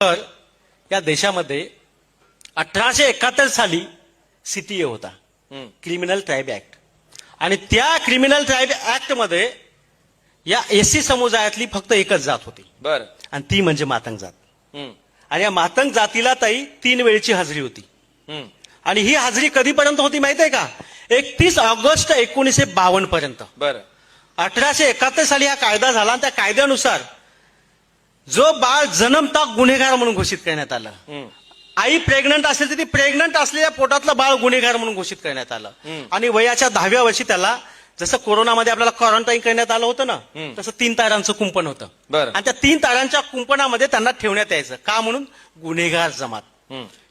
तर या देशामध्ये 1871 साली सीटीए होता, क्रिमिनल ट्राईब ऍक्ट. आणि त्या क्रिमिनल ट्राईब ऍक्ट मध्ये या एससी समुदायातली फक्त एकच जात होती, बर. आणि ती म्हणजे मातंग जात. आणि या मातंग जातीला ताई 3 वेळची हजेरी होती. आणि ही हजेरी कधीपर्यंत होती माहिती आहे का? 31 ऑगस्ट 1952 पर्यंत. बर. 1871 साली हा कायदा झाला आणि त्या कायद्यानुसार जो बाळ जन्मता गुन्हेगार म्हणून घोषित करण्यात आलं. आई प्रेग्नंट असेल तर ती प्रेग्नंट असलेल्या पोटातलं बाळ गुन्हेगार म्हणून घोषित करण्यात आलं. आणि वयाच्या 10व्या वर्षी त्याला, जसं कोरोनामध्ये आपल्याला क्वारंटाईन करण्यात आलं होतं ना, तसं 3 तारांचं कुंपण होतं. बरं. आणि त्या 3 तारांच्या कुंपणामध्ये त्यांना ठेवण्यात यायचं. का? म्हणून गुन्हेगार जमात.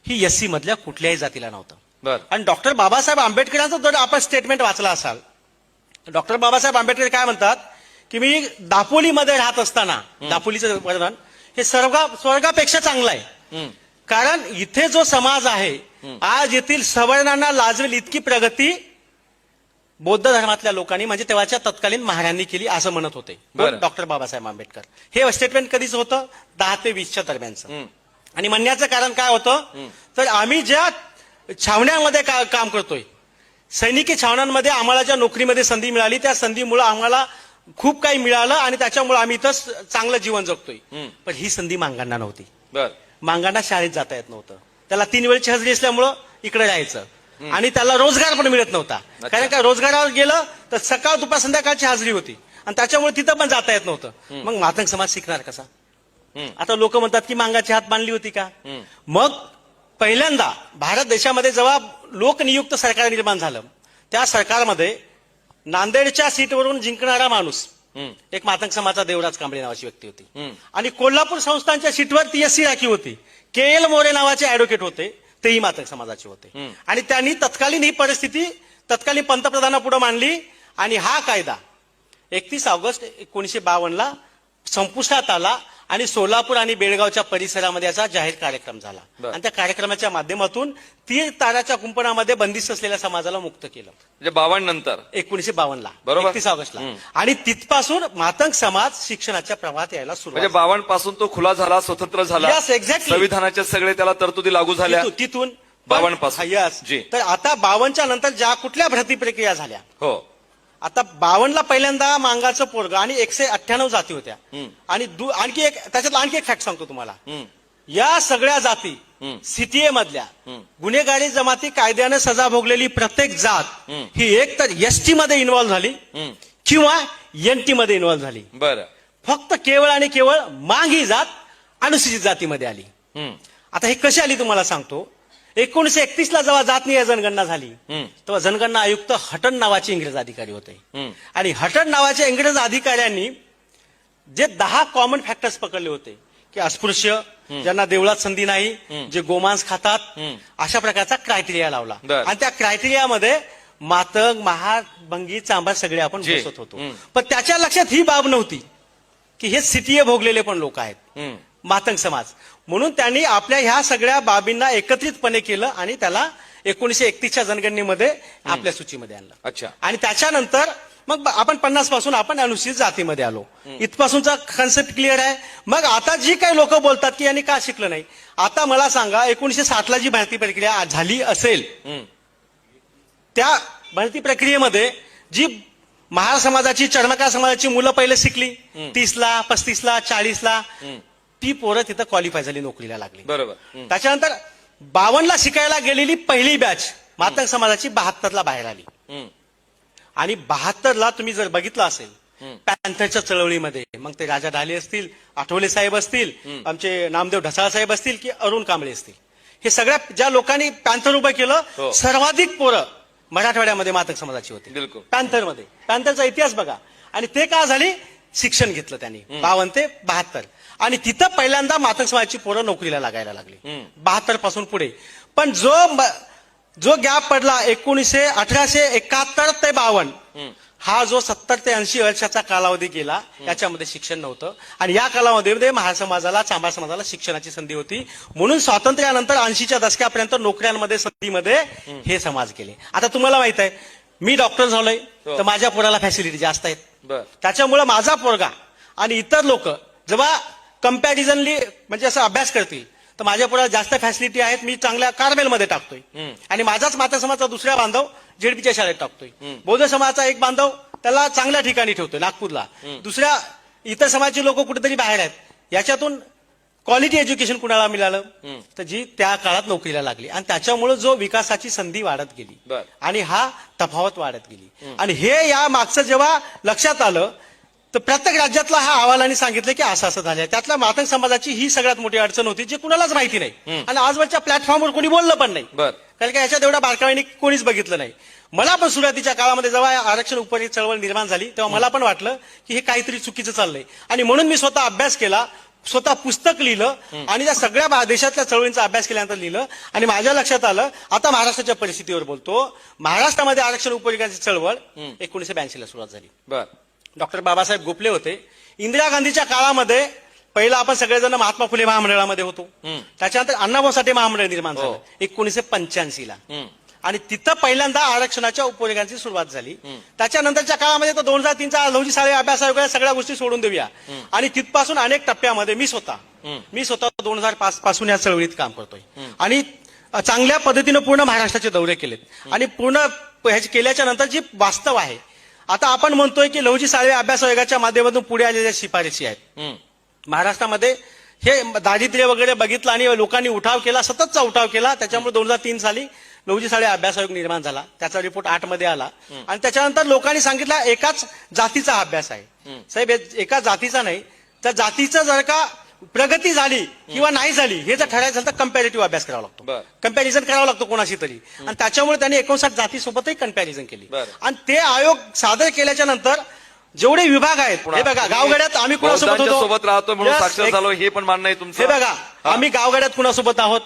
ही एससी मधल्या कुठल्याही जातीला नव्हतं. बर. आणि डॉक्टर बाबासाहेब आंबेडकरांचं जर आपण स्टेटमेंट वाचला असाल, डॉक्टर बाबासाहेब आंबेडकर काय म्हणतात की मी दापोलीमध्ये राहत असताना, दापोलीचं वर्णन हे स्वर्गापेक्षा चांगलं आहे. कारण इथे जो समाज आहे, आज येथील सवर्णांना लाजवेल इतकी प्रगती बौद्ध धर्मातल्या लोकांनी, म्हणजे तेव्हाच्या तत्कालीन महाराजांनी केली, असं म्हणत होते डॉक्टर बाबासाहेब आंबेडकर. हे स्टेटमेंट कधीच होतं? 10 ते 20च्या दरम्यानचं. आणि म्हणण्याचं कारण काय होतं, तर आम्ही ज्या छावण्यांमध्ये काम करतोय, सैनिकी छावण्यांमध्ये आम्हाला ज्या नोकरीमध्ये संधी मिळाली, त्या संधीमुळे आम्हाला खूप काही मिळालं आणि त्याच्यामुळे आम्ही इथं चांगलं जीवन जगतोय. पण ही संधी मांगांना नव्हती. बर. मांगांना शाळेत जाता येत नव्हतं. त्याला 3 वेळची हजेरी असल्यामुळं इकडे राहायचं. आणि त्याला रोजगार पण मिळत नव्हता. कारण का, रोजगारावर गेलं तर सकाळ दुपार संध्याकाळची हजेरी होती आणि त्याच्यामुळे तिथं पण जाता येत नव्हतं. मग मातंग समाज शिकणार कसा? आता लोक म्हणतात की मांगाची हात बांधली होती का? मग पहिल्यांदा भारत देशामध्ये जेव्हा लोकनियुक्त सरकार निर्माण झालं, त्या सरकारमध्ये नांदेडच्या सीटवरून जिंकणारा माणूस एक मातंग समाजाचा देवराज कांबळे नावाची व्यक्ती होती. आणि कोल्हापूर संस्थानच्या सीटवर ती एससी राखी होती. KL मोरे नावाचे ऍडव्होकेट होते, तेही मातंग समाजाचे होते. आणि त्यांनी तत्कालीन ही परिस्थिती तत्कालीन पंतप्रधानापुढे मांडली आणि हा कायदा 31 ऑगस्ट 1952 संपुष्टात आला. आणि सोलापूर आणि बेळगावच्या परिसरामध्ये याचा जाहीर कार्यक्रम झाला. आणि त्या कार्यक्रमाच्या माध्यमातून 3 ताराच्या कुंपणामध्ये बंदिस्त असलेल्या समाजाला मुक्त केलं. म्हणजे 52 नंतर 1952 ला, बरोबर, 31 ऑगस्टला. आणि तिथपासून मातंग समाज शिक्षणाच्या प्रवाहात यायला सुरुवात. म्हणजे 52 पासून तो खुला झाला, स्वतंत्र झाला. Yes, exactly. संविधानाच्या सगळे त्याला तरतुदी लागू झाल्या तिथून 52 पासून. यस. तर आता 52च्या नंतर ज्या कुठल्या भरती प्रक्रिया झाल्या, हो, आता 52ला पहिल्यांदा मांगाचं पोरग आणि 198 जाती होत्या. आणि आणखी एक, त्याच्यात आणखी एक फॅक्ट सांगतो तुम्हाला. या सगळ्या जाती सीटीए मधल्या गुन्हेगारी जमाती, कायद्याने सजा भोगलेली प्रत्येक जात ही एक तर एसटी मध्ये इन्व्हॉल्व्ह झाली किंवा एनटी मध्ये इन्व्हॉल्व्ह झाली. बरं. फक्त केवळ आणि केवळ मांग ही जात अनुसूचित जातीमध्ये आली. आता हे कशी आली तुम्हाला सांगतो. 1931ला जेव्हा जातनीय जनगणना झाली, तेव्हा जनगणना आयुक्त हटन नावाचे इंग्रज अधिकारी होते. आणि हटन नावाच्या इंग्रज अधिकाऱ्यांनी जे 10 कॉमन फॅक्टर्स पकडले होते की अस्पृश्य, ज्यांना देवळात संधी नाही, जे गोमांस खातात, अशा प्रकारचा क्रायटेरिया लावला. आणि त्या क्रायटेरियामध्ये मातंग, महार, भंगी, चांभार सगळे आपण बसत होतो. पण त्याच्या लक्षात ही बाब नव्हती की हे सीटीए भोगलेले पण लोक आहेत, मातंग समाज. म्हणून त्यांनी आपल्या ह्या सगळ्या बाबींना एकत्रितपणे केलं आणि त्याला 1931च्या जनगणनेमध्ये आपल्या सूचीमध्ये आणलं. अच्छा. आणि त्याच्यानंतर मग आपण 50 पासून आपण अनुसूचित जातीमध्ये आलो. इथपासूनचा कन्सेप्ट क्लिअर आहे. मग आता जी काही लोक बोलतात की यांनी का शिकलं नाही, आता मला सांगा, 1960ला जी भरती प्रक्रिया झाली असेल, त्या भरती प्रक्रियेमध्ये जी महार समाजाची, चर्मकार समाजाची मुलं पहिले शिकली, 30ला, 35ला, 40ला, ती पोरं तिथं क्वालिफाय झाली, नोकरीला लागली. बरोबर. त्याच्यानंतर 52ला शिकायला गेलेली पहिली बॅच मातंग समाजाची 72ला बाहेर आली. आणि 72ला तुम्ही जर बघितलं असेल पॅन्थरच्या चळवळीमध्ये, मग ते राजा ढाले असतील, आठवले साहेब असतील, आमचे नामदेव ढसाळ साहेब असतील की अरुण कांबळे असतील, हे सगळ्या ज्या लोकांनी पॅन्थर उभं केलं, सर्वाधिक पोरं मराठवाड्यामध्ये मातंग समाजाची होती पॅन्थरमध्ये. पॅन्थरचा इतिहास बघा. आणि ते का झाली, शिक्षण घेतलं त्यांनी 52 ते 72. आणि तिथं पहिल्यांदा मातंग समाजाची पोरं नोकरीला लागायला लागली 72 पासून पुढे. पण जो गॅप पडला 1871 ते 52, हा जो 70 ते 80 वर्षाचा कालावधी गेला, याच्यामध्ये शिक्षण नव्हतं. आणि या कालावधीमध्ये महार समाजाला, चांभार समाजाला शिक्षणाची संधी होती. म्हणून स्वातंत्र्यानंतर 80च्या दशकापर्यंत नोकऱ्यांमध्ये, संधीमध्ये हे समाज गेले. आता तुम्हाला माहित आहे, मी डॉक्टर झालोय तर माझ्या पोराला फॅसिलिटी जास्त आहेत. त्याच्यामुळे माझा पोरगा आणि इतर लोक जेव्हा कम्पॅरिझनली म्हणजे असं अभ्यास करतील तर माझ्या पुढे जास्त फॅसिलिटी आहेत, मी चांगल्या कार्मेलमध्ये टाकतोय आणि माझाच माता समाजाचा दुसरा बांधव जेडपीच्या शाळेत टाकतोय. बौद्ध समाजाचा एक बांधव त्याला चांगल्या ठिकाणी ठेवतोय नागपूरला, दुसऱ्या इतर समाजाची लोक कुठेतरी बाहेर आहेत. याच्यातून क्वालिटी एज्युकेशन कुणाला मिळालं तर जी त्या काळात नोकरीला लागली आणि त्याच्यामुळे जो विकासाची संधी वाढत गेली बर. आणि हा तफावत वाढत गेली. आणि हे या मागचं जेव्हा लक्षात आलं तर प्रत्येक राज्यातला हा अहवालाने सांगितलं की असं असं झालंय. त्यातल्या मातंग समाजाची ही सगळ्यात मोठी अडचण होती जी कुणालाच माहिती नाही आणि आजवरच्या प्लॅटफॉर्मवर कोणी बोललं पण नाही, बर. कारण का याच्यात एवढा बारकाईने कोणीच बघितलं नाही. मला पण सुरुवातीच्या काळामध्ये जेव्हा आरक्षण उपरी चळवळ निर्माण झाली तेव्हा मला पण वाटलं की हे काहीतरी चुकीचं चाललंय आणि म्हणून मी स्वतः अभ्यास केला, स्वतः पुस्तक लिहिलं आणि त्या सगळ्या देशातल्या चळवळींचा अभ्यास केल्यानंतर लिहिलं आणि माझ्या लक्षात आलं. आता महाराष्ट्राच्या परिस्थितीवर बोलतो. महाराष्ट्रामध्ये आरक्षण उपवर्गाची चळवळ 1982 ला सुरुवात झाली. बर. डॉक्टर बाबासाहेब गोपले होते. इंदिरा गांधीच्या काळामध्ये पहिला आपण सगळेजण महात्मा फुले महामंडळामध्ये होतो. त्याच्यानंतर अण्णाभाऊ साठे महामंडळ निर्माण झालं 1985 ला आणि तिथं पहिल्यांदा आरक्षणाच्या उपवर्गांची सुरुवात झाली. त्याच्यानंतरच्या काळामध्ये तो 2003चा लहुजी साळवे अभ्यास आयोग सगळ्या गोष्टी सोडून देऊया आणि तिथपासून अनेक टप्प्यामध्ये मी स्वतः 2005 पासून या चळवळीत काम करतोय आणि चांगल्या पद्धतीनं पूर्ण महाराष्ट्राचे दौरे केलेत आणि पूर्ण केल्याच्या नंतर जी वास्तव आहे आता आपण म्हणतोय की लहुजी साळवे अभ्यास आयोगाच्या माध्यमातून पुढे आलेल्या शिफारशी आहेत. महाराष्ट्रामध्ये हे दारिद्र्य वगैरे बघितलं आणि लोकांनी उठाव केला, सततचा उठाव केला. त्याच्यामुळे 2003 साली लहुजी साळवे अभ्यास आयोग निर्माण झाला. त्याचा रिपोर्ट 8 मध्ये आला आणि त्याच्यानंतर लोकांनी सांगितलं एकाच जातीचा अभ्यास आहे. साहेब एका जातीचा नाही, त्या जातीचं जर का प्रगती झाली किंवा नाही झाली हे जर ठरायचं झालं तर कम्पॅरेटिव्ह अभ्यास करावा लागतो, कम्पॅरिझन करावं लागतो कोणाशी तरी आणि त्याच्यामुळे त्यांनी 59 जातीसोबतही कम्पॅरिझन केली आणि ते आयोग सादर केल्याच्या नंतर जेवढे विभाग आहेत हे बघा, गावगाड्यात आम्ही कुणासोबत होतो, सोबत राहतो म्हणून साक्षर झालो हे पण मान्य आहे तुमचं. हे बघा आम्ही गावगाड्यात कुणासोबत आहोत,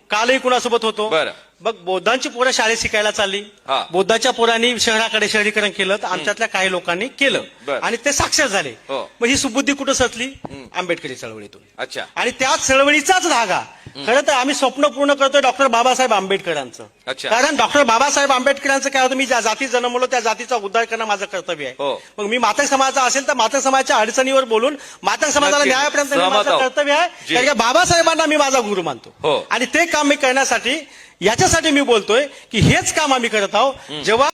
कालही कुणासोबत होतो. बरं. बघ बौद्धांची पोरं शाळेत शिकायला चालली, हा. बौद्धाच्या पोरांनी शहराकडे शहरीकरण केलं तर आमच्यातल्या काही लोकांनी केलं बरं. आणि ते साक्षर झाले. हो. मग ही सुबुद्धी कुठं सचली? आंबेडकरी चळवळीतून. अच्छा. आणि त्या चळवळीचाच धागा खरं तर आम्ही स्वप्न पूर्ण करतोय डॉक्टर बाबासाहेब आंबेडकरांचं. अच्छा. कारण डॉक्टर बाबासाहेब आंबेडकरांचं काय होतं, मी ज्या जातीत जन्मलो त्या जातीचा उद्धार करणं माझं कर्तव्य आहे. हो. मग मी मातंग समाजाचा असेल तर मातंग समाजाच्या अडचणीवर बोलून मातंग समाजाला नक्की. न्यायापर्यंत नेणं सहमत माझं आहोत. कर्तव्य आहे. जी. कारण का बाबासाहेबांना मी माझा गुरु मानतो हो. आणि ते काम मी करण्यासाठी याच्यासाठी मी बोलतोय की हेच काम आम्ही करत आहोत. जेव्हा